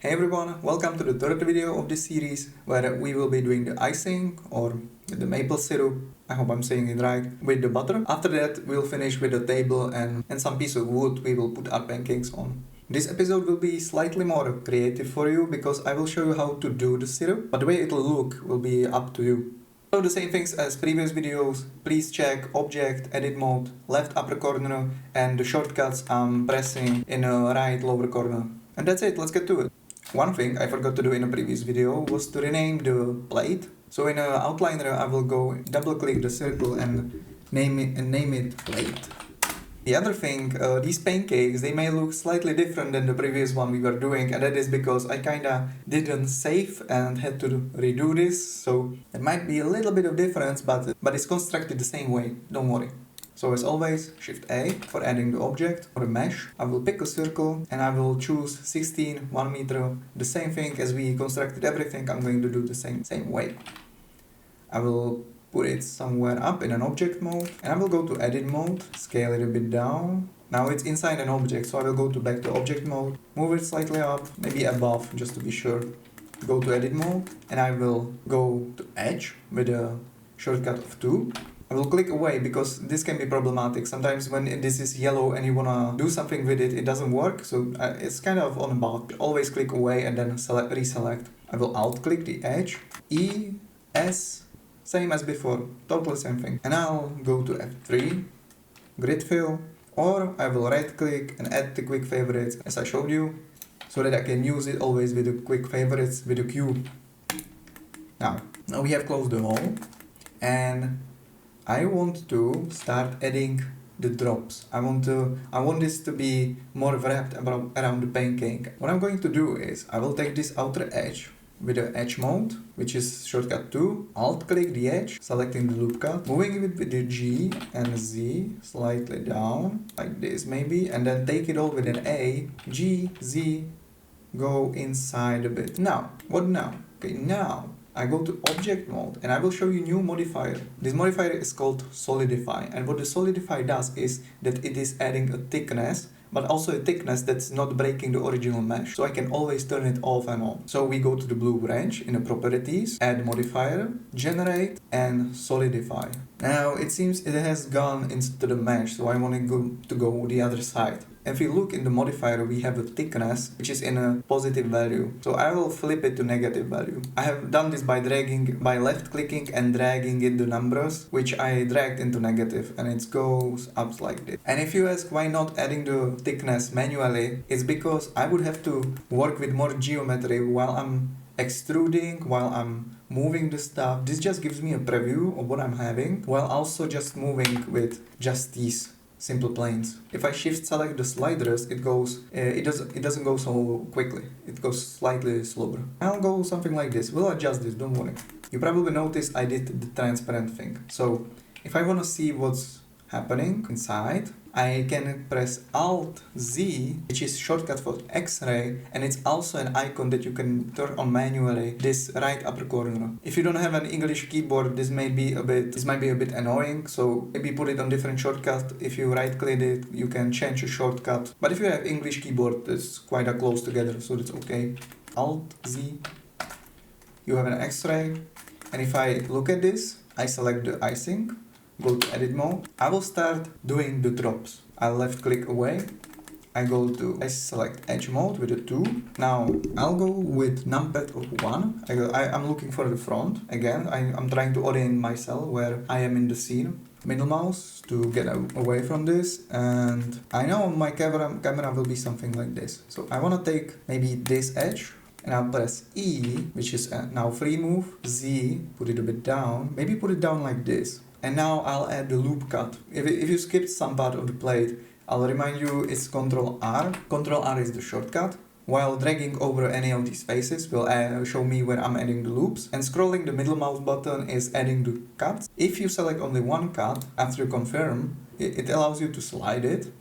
Hey everyone, welcome to the third video of this series where we will be doing the icing or the maple syrup, I hope I'm saying it right, with the butter. After that we'll finish with the table and some piece of wood we will put our pancakes on. This episode will be slightly more creative for you because I will show you how to do the syrup, but the way it'll look will be up to you. So the same things as previous videos, please check Object, Edit Mode, left upper corner and the shortcuts I'm pressing in the right lower corner. And that's it, let's get to it. One thing I forgot to do in a previous video was to rename the plate. So in Outliner I will go double click the circle and name it plate. The other thing, these pancakes, they may look slightly different than the previous one we were doing, and that is because I kinda didn't save and had to redo this, so it might be a little bit of difference, but it's constructed the same way, don't worry. So as always, Shift A for adding the object or a mesh. I will pick a circle and I will choose 16, 1 meter, the same thing as we constructed everything, I'm going to do the same way. I will put it somewhere up in an object mode and I will go to edit mode, scale it a bit down. Now it's inside an object, so I will go back to object mode, move it slightly up, maybe above just to be sure. Go to edit mode and I will go to edge with a shortcut of 2. I will click away because this can be problematic. Sometimes when this is yellow and you wanna do something with it, it doesn't work. So it's kind of on a bug. Always click away and then reselect. I will alt click the edge. E, S, same as before. Totally same thing. And I'll go to Ep3, grid fill, or I will right click and add the quick favorites as I showed you, so that I can use it always with the quick favorites with the cube. Now we have closed the hole and I want to start adding the drops. I want this to be more wrapped around the pancake. What I'm going to do is I will take this outer edge with the edge mode, which is shortcut 2, alt click the edge, selecting the loop cut, moving it with the G and Z slightly down, like this maybe, and then take it all with an A, G, Z, go inside a bit. Now, what now? Okay, now I go to object mode and I will show you new modifier. This modifier is called Solidify, and what the Solidify does is that it is adding a thickness, but also a thickness that's not breaking the original mesh, so I can always turn it off and on. So we go to the blue branch in the properties, add modifier, generate and solidify. Now it seems it has gone into the mesh, so I want to go the other side. If we look in the modifier, we have a thickness which is in a positive value. So I will flip it to negative value. I have done this by left clicking and dragging in the numbers, which I dragged into negative, and it goes up like this. And if you ask why not adding the thickness manually, it's because I would have to work with more geometry while I'm extruding, while I'm moving the stuff. This just gives me a preview of what I'm having, while also just moving with just these simple planes. If I shift select the sliders, it doesn't go so quickly. It goes slightly slower. I'll go something like this. We'll adjust this, don't worry. You probably noticed I did the transparent thing. So if I want to see what's happening inside, I can press Alt Z, which is shortcut for X-ray, and it's also an icon that you can turn on manually, this right upper corner. If you don't have an English keyboard, this might be a bit annoying, so maybe put it on different shortcut. If you right click it, you can change a shortcut. But if you have English keyboard, it's quite close together, so it's okay. Alt Z, you have an X-ray, and if I look at this, I select the icing, go to edit mode. I will start doing the drops. I'll left click away. I select edge mode with a 2. Now I'll go with numpad of 1. I'm looking for the front. Again, I'm trying to orient myself where I am in the scene. Middle mouse to get away from this, and I know my camera will be something like this. So I want to take maybe this edge, and I'll press E, which is now free move, Z, put it a bit down, maybe put it down like this. And now I'll add the loop cut. If you skipped some part of the plate, I'll remind you it's Ctrl R. Ctrl R is the shortcut. While dragging over any of these faces will show me where I'm adding the loops. And scrolling the middle mouse button is adding the cuts. If you select only one cut, after you confirm, it allows you to slide it,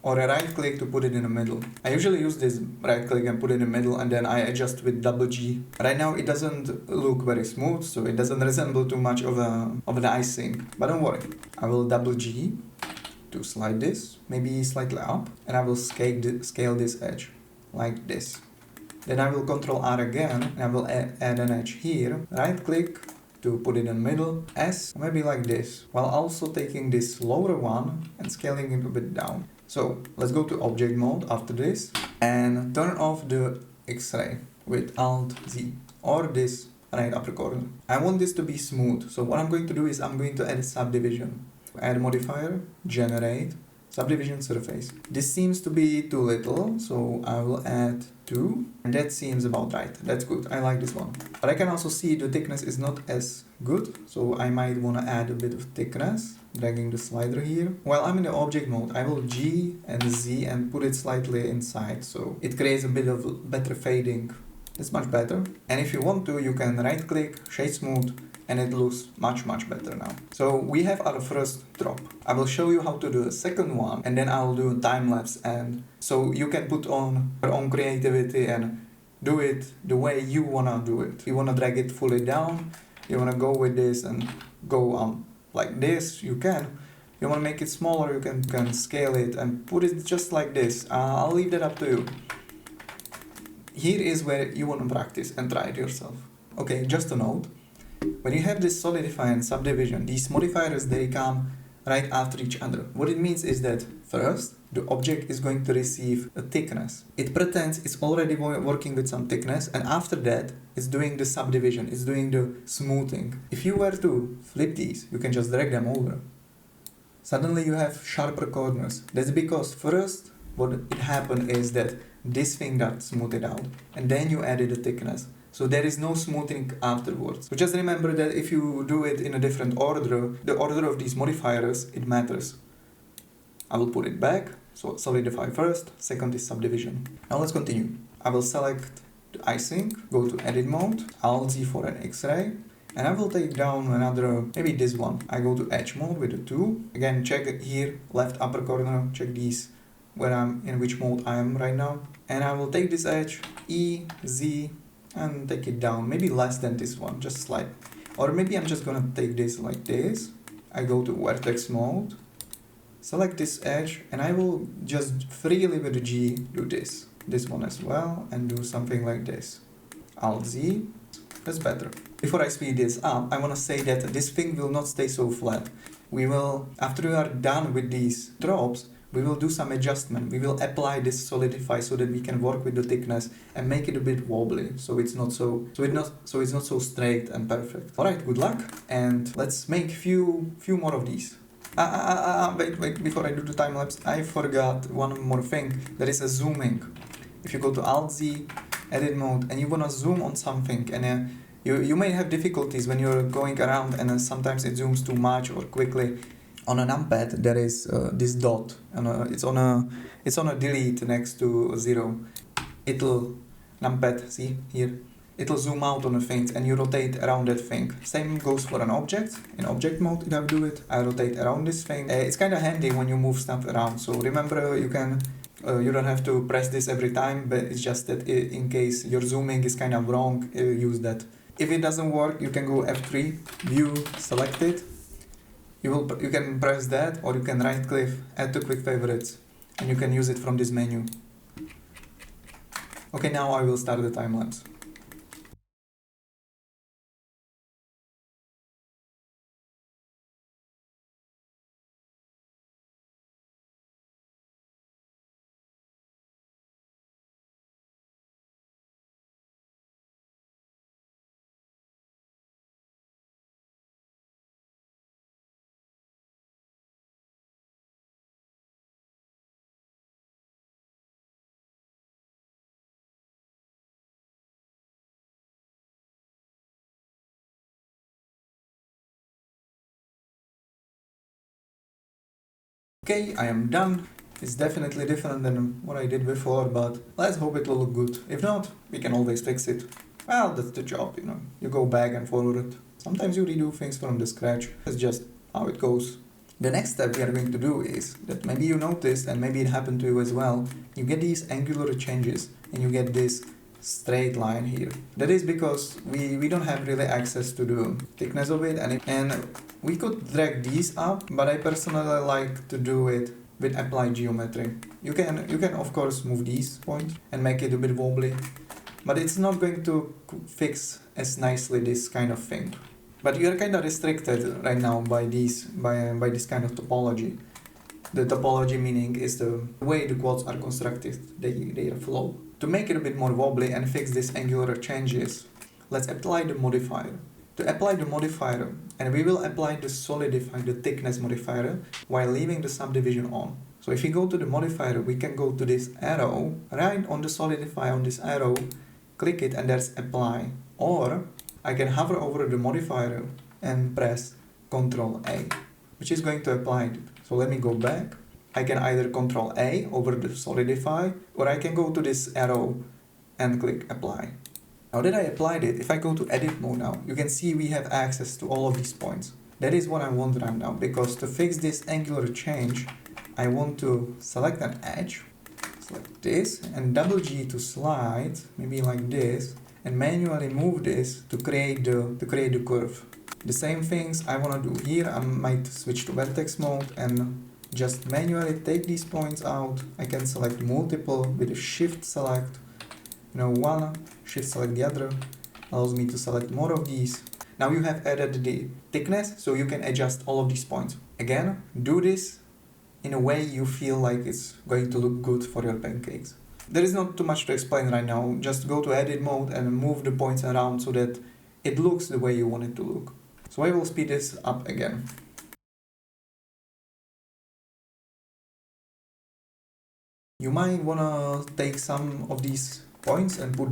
or a right click to put it in the middle. I usually use this right click and put it in the middle, and then I adjust with double G. Right now it doesn't look very smooth, so it doesn't resemble too much of the icing, but don't worry. I will double G to slide this, maybe slightly up, and I will scale this edge like this. Then I will Ctrl R again, and I will add an edge here. Right click to put it in the middle, S, maybe like this, while also taking this lower one and scaling it a bit down. So let's go to object mode after this and turn off the X-ray with Alt Z or this right upper corner. I want this to be smooth, so what I'm going to do is I'm going to add a subdivision. Add modifier, generate, subdivision surface. This seems to be too little, so I will add 2, and that seems about right. That's good, I like this one. But I can also see the thickness is not as good, so I might want to add a bit of thickness, dragging the slider here. While I'm in the object mode, I will G and Z and put it slightly inside, so it creates a bit of better fading. It's much better. And if you want to, you can right click, shade smooth, and it looks much better now. So we have our first drop. I will show you how to do a second one, and then I'll do a time lapse, and so you can put on your own creativity and do it the way you wanna do it. You wanna drag it fully down, you wanna go with this and go on like this, you can. You wanna make it smaller, you can scale it and put it just like this. I'll leave that up to you. Here is where you wanna practice and try it yourself. Okay, just a note. When you have this solidify and subdivision, these modifiers, they come right after each other. What it means is that first, the object is going to receive a thickness. It pretends it's already working with some thickness, and after that, it's doing the subdivision, it's doing the smoothing. If you were to flip these, you can just drag them over. Suddenly you have sharper corners. That's because first, what it happened is that this thing got smoothed out, and then you added the thickness. So there is no smoothing afterwards. So just remember that if you do it in a different order, the order of these modifiers, it matters. I will put it back. So solidify first, second is subdivision. Now let's continue. I will select the icing, go to edit mode, Alt Z for an X-ray, and I will take down another, maybe this one. I go to edge mode with a 2. Again, check it here, left upper corner, check these, where I'm in which mode I am right now. And I will take this edge, E, Z, and take it down, maybe less than this one, just slight. Or maybe I'm just gonna take this like this. I go to vertex mode, select this edge, and I will just freely with the G do this one as well, and do something like this. Alt Z, that's better. Before I speed this up, I wanna say that this thing will not stay so flat. We will, after we are done with these drops, we will do some adjustment. We will apply this solidify so that we can work with the thickness and make it a bit wobbly, so it's not so straight and perfect. All right, good luck, and let's make few more of these. Wait, before I do the time lapse, I forgot one more thing. There is a zooming. If you go to Alt Z, edit mode, and you wanna zoom on something, and you may have difficulties when you're going around, and sometimes it zooms too much or quickly. On a numpad there is this dot, and it's on a delete next to 0. It'll numpad, see here, it'll zoom out on a thing and you rotate around that thing. Same goes for an object. In object mode if I do it, I rotate around this thing. It's kind of handy when you move stuff around, so remember you don't have to press this every time, but it's just that in case your zooming is kind of wrong, use that. If it doesn't work, you can go F3, view, select it. You can press that, or you can right click, add to quick favorites, and you can use it from this menu. Okay, now I will start the time lapse. Okay, I am done. It's definitely different than what I did before, but let's hope it will look good. If not, we can always fix it. Well, that's the job, you know. You go back and forward. Sometimes you redo things from the scratch. That's just how it goes. The next step we are going to do is that maybe you noticed, and maybe it happened to you as well, you get these angular changes and you get this straight line here. That is because we don't have really access to the thickness of it, and we could drag these up, but I personally like to do it with apply geometry. You can of course move these points and make it a bit wobbly, but it's not going to fix as nicely this kind of thing. But you're kind of restricted right now by this kind of topology. The topology meaning is the way the quads are constructed, their flow. To make it a bit more wobbly and fix these angular changes, let's apply the modifier. To apply the modifier, and we will apply the solidify, the thickness modifier, while leaving the subdivision on. So if we go to the modifier, we can go to this arrow, right on the solidify on this arrow, click it and there's apply. Or I can hover over the modifier and press Ctrl A, which is going to apply it. So let me go back. I can either Ctrl A over the solidify, or I can go to this arrow and click apply. Now that I applied it, if I go to edit mode now, you can see we have access to all of these points. That is what I want right now, because to fix this angular change, I want to select an edge, select this, and double G to slide, maybe like this, and manually move this to create the curve. The same things I want to do here. I might switch to vertex mode and just manually take these points out. I can select multiple with a shift select, one, shift select the other, allows me to select more of these. Now you have added the thickness, so you can adjust all of these points. Again, do this in a way you feel like it's going to look good for your pancakes. There is not too much to explain right now. Just go to edit mode and move the points around so that it looks the way you want it to look. So I will speed this up again. You might want to take some of these points and put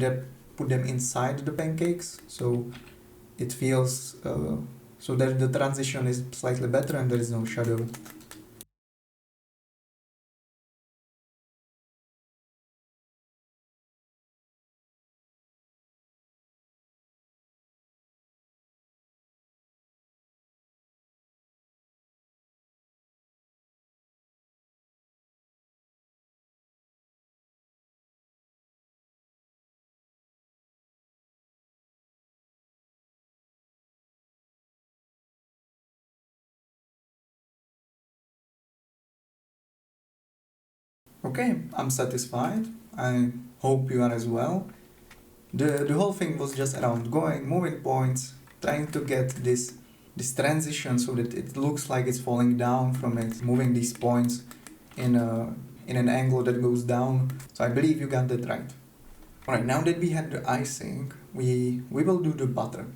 them inside the pancakes, so it feels so that the transition is slightly better and there is no shadow. Okay, I'm satisfied. I hope you are as well. The whole thing was just around moving points, trying to get this transition so that it looks like it's falling down from it, moving these points in an angle that goes down. So I believe you got that right. Alright, now that we have the icing, we will do the butter.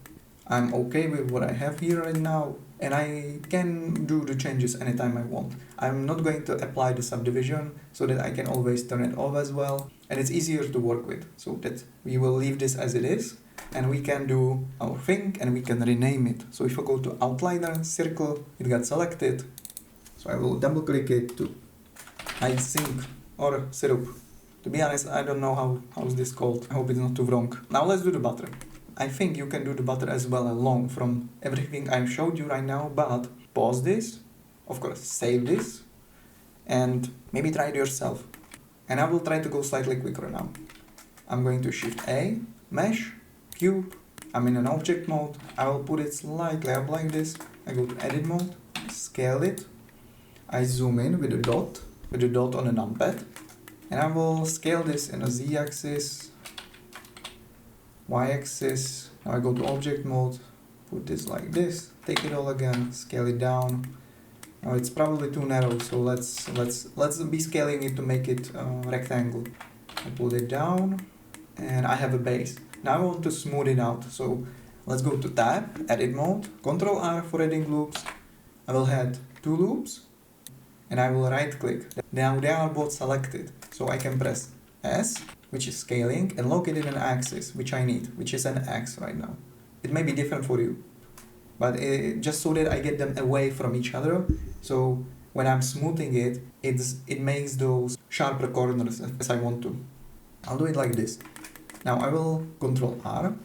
I'm okay with what I have here right now, and I can do the changes anytime I want. I'm not going to apply the subdivision so that I can always turn it off as well, and it's easier to work with, so that we will leave this as it is, and we can do our thing and we can rename it. So if I go to outliner, circle, it got selected, so I will double click it to icing or syrup. To be honest, I don't know how is this called. I hope it's not too wrong. Now let's do the butter. I think you can do the butter as well alone from everything I've showed you right now, but pause this, of course save this, and maybe try it yourself. And I will try to go slightly quicker now. I'm going to Shift A, Mesh, Cube, I'm in an object mode, I will put it slightly up like this, I go to Edit mode, scale it, I zoom in with a dot on the numpad, and I will scale this in a Z-axis, Y-axis. Now I go to object mode, put this like this, take it all again, scale it down. Now it's probably too narrow, so let's be scaling it to make it rectangle. I pull it down, and I have a base. Now I want to smooth it out, so let's go to Tab, Edit mode, Ctrl R for adding loops. I will add 2 loops, and I will right click. Now they are both selected, so I can press S, which is scaling, and locate it in an axis, which I need, which is an X right now. It may be different for you, but just so that I get them away from each other, so when I'm smoothing it, it makes those sharper corners as I want to. I'll do it like this. Now I will Ctrl R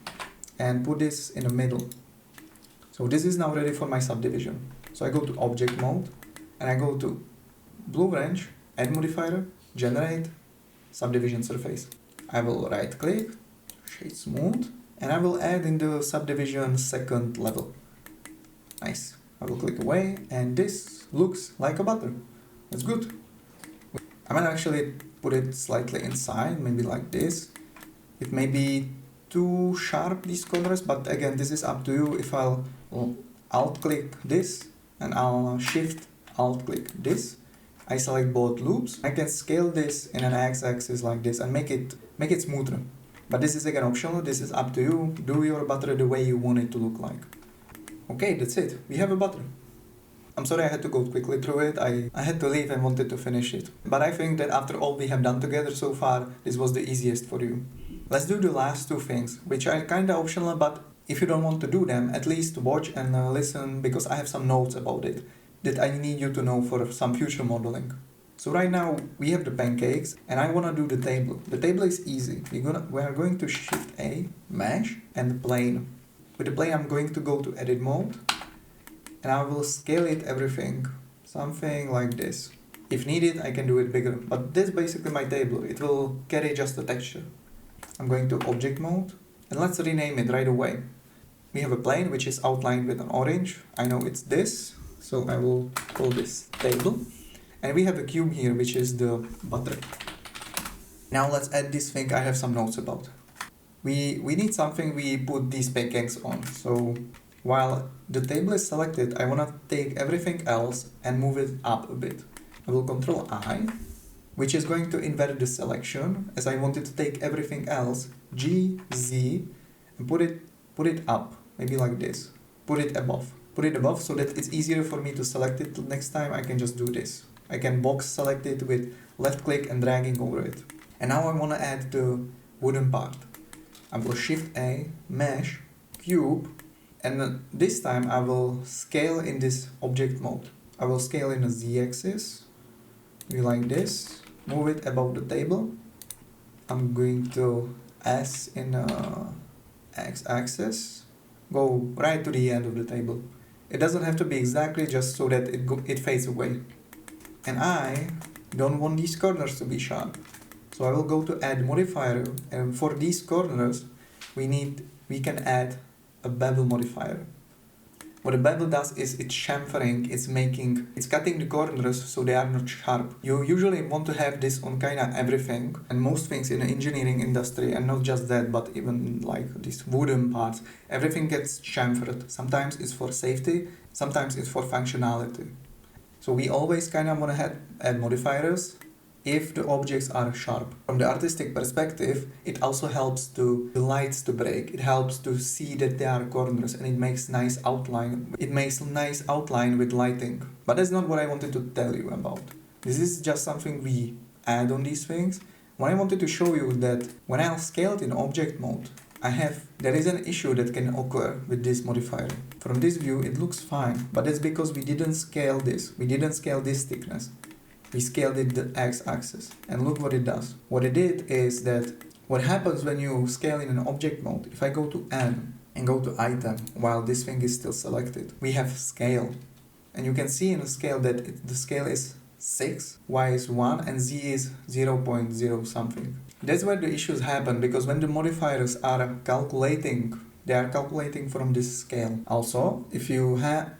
and put this in the middle. So this is now ready for my subdivision. So I go to object mode, and I go to blue branch, add modifier, generate, subdivision surface. I will right click, shade smooth, and I will add in the subdivision second level. Nice. I will click away, and this looks like a butter. That's good. I might actually put it slightly inside, maybe like this, It may be too sharp, these corners, but again, this is up to you. If I'll alt click this and I'll shift alt click this, I select both loops, I can scale this in an x-axis like this and make it smoother. But this is again optional, this is up to you. Do your butter the way you want it to look like. Okay, that's it. We have a butter. I'm sorry I had to go quickly through it. I had to leave and wanted to finish it. But I think that after all we have done together so far, this was the easiest for you. Let's do the last two things, which are kinda optional, but if you don't want to do them, at least watch and listen, because I have some notes about it that I need you to know for some future modeling. So right now we have the pancakes and I want to do the table. The table is easy. We are going to shift A, mesh, and plane. With the plane I'm going to go to edit mode and I will scale it everything, something like this. If needed I can do it bigger, but this is basically my table. It will carry just the texture. I'm going to object mode and let's rename it right away. We have a plane which is outlined with an orange. I know it's this, so I will call this table. And we have a cube here, which is the butter. Now let's add this thing I have some notes about. We need something we put these pancakes on. So while the table is selected, I want to take everything else and move it up a bit. I will Control I, which is going to invert the selection, as I wanted to take everything else, G, Z, and put it up, maybe like this. Put it above so that it's easier for me to select it. Next time I can just do this. I can box select it with left click and dragging over it. And now I want to add the wooden part. I will shift A, mesh, cube, and this time I will scale in this object mode. I will scale in a Z-axis, maybe like this, move it above the table. I'm going to S in a X-axis, go right to the end of the table. It doesn't have to be exactly, just so that it fades away. And I don't want these corners to be sharp. So I will go to add modifier, and for these corners we can add a bevel modifier. What a bevel does is it's chamfering, it's cutting the corners so they are not sharp. You usually want to have this on kinda everything, and most things in the engineering industry, and not just that, but even like these wooden parts, everything gets chamfered. Sometimes it's for safety, sometimes it's for functionality. So we always kind of want to add modifiers if the objects are sharp. From the artistic perspective, it also helps the lights to break. It helps to see that there are corners and it makes nice outline. It makes nice outline with lighting. But that's not what I wanted to tell you about. This is just something we add on these things. What I wanted to show you is that when I'll scale it in object mode, there is an issue that can occur with this modifier. From this view it looks fine, but that's because we didn't scale this. We didn't scale this thickness. We scaled it the x-axis, and look what it does. What it did is that what happens when you scale in an object mode, if I go to N and go to item while this thing is still selected, we have scale. And you can see in the scale that the scale is 6, Y is 1, and Z is 0.0 something. That's where the issues happen, because when the modifiers are calculating, they are calculating from this scale. Also, if you have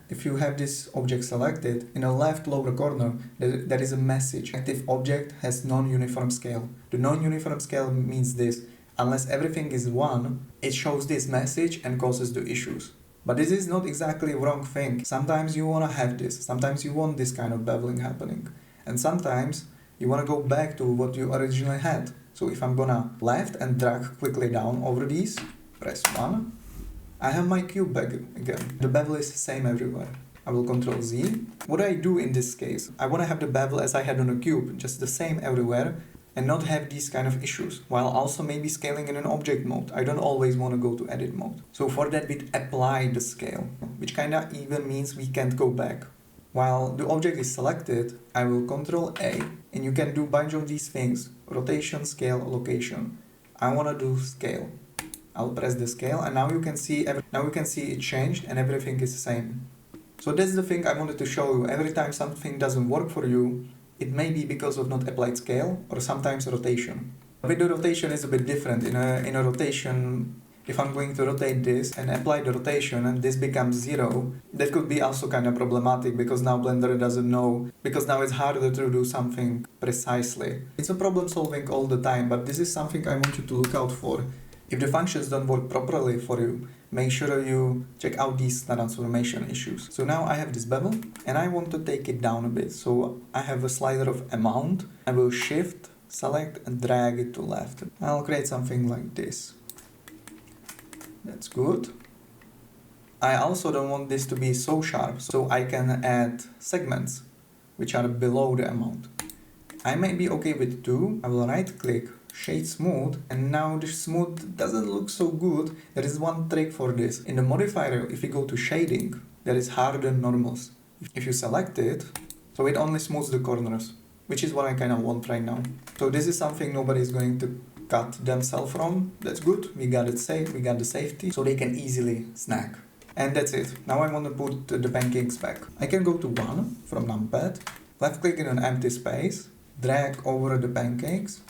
this object selected, in the left lower corner, there is a message. Active object has non-uniform scale. The non-uniform scale means this. Unless everything is 1, it shows this message and causes the issues. But this is not exactly the wrong thing. Sometimes you want to have this. Sometimes you want this kind of beveling happening. And sometimes you want to go back to what you originally had. So if I'm gonna left and drag quickly down over these, press 1, I have my cube back again. The bevel is the same everywhere. I will Control Z. What I do in this case, I want to have the bevel as I had on a cube, just the same everywhere, and not have these kind of issues, while also maybe scaling in an object mode. I don't always want to go to edit mode. So for that we apply the scale, which kinda even means we can't go back. While the object is selected, I will Control A, and you can do a bunch of these things: rotation, scale, location. I want to do scale. I'll press the scale, and now you can see it changed and everything is the same. So that's the thing I wanted to show you. Every time something doesn't work for you, it may be because of not applied scale or sometimes rotation. With the rotation it's a bit different. In a rotation, if I'm going to rotate this and apply the rotation and this becomes 0, that could be also kind of problematic because now Blender doesn't know, because now it's harder to do something precisely. It's a problem solving all the time, but this is something I want you to look out for. If the functions don't work properly for you, make sure you check out these transformation issues. So now I have this bevel and I want to take it down a bit. So I have a slider of amount. I will shift, select and drag it to left. I'll create something like this. That's good. I also don't want this to be so sharp, so I can add segments which are below the amount. I may be okay with 2. I will right click, shade smooth, and now the smooth doesn't look so good. There is one trick for this. In the modifier, if you go to shading, there is harden normals. If you select it, so it only smooths the corners, which is what I kind of want right now. So this is something nobody is going to cut themselves from. That's good. We got it safe. We got the safety, so they can easily snack. And that's it. Now I want to put the pancakes back. I can go to 1 from numpad, left click in an empty space, drag over the pancakes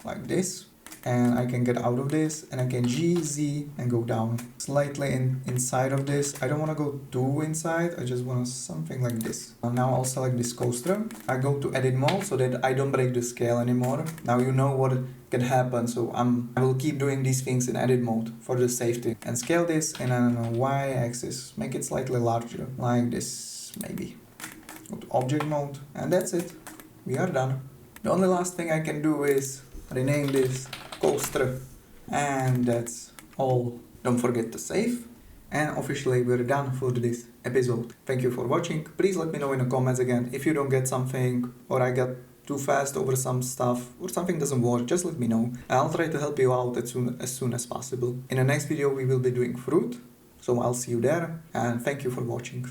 like this, and I can get out of this and I can G, Z and go down slightly inside of this. I don't want to go too inside, I just want something like this. And now I'll select this coaster. I go to edit mode so that I don't break the scale anymore. Now you know what can happen, so I will keep doing these things in edit mode for the safety. And scale this in a Y-axis, make it slightly larger, like this maybe. Go to object mode and that's it. We are done. The only last thing I can do is rename this coaster, and that's all. Don't forget to save, and officially we're done for this episode. Thank you for watching. Please let me know in the comments again if you don't get something, or I got too fast over some stuff, or something doesn't work. Just let me know. I'll try to help you out as soon as possible. In the next video we will be doing fruit, so I'll see you there, and thank you for watching.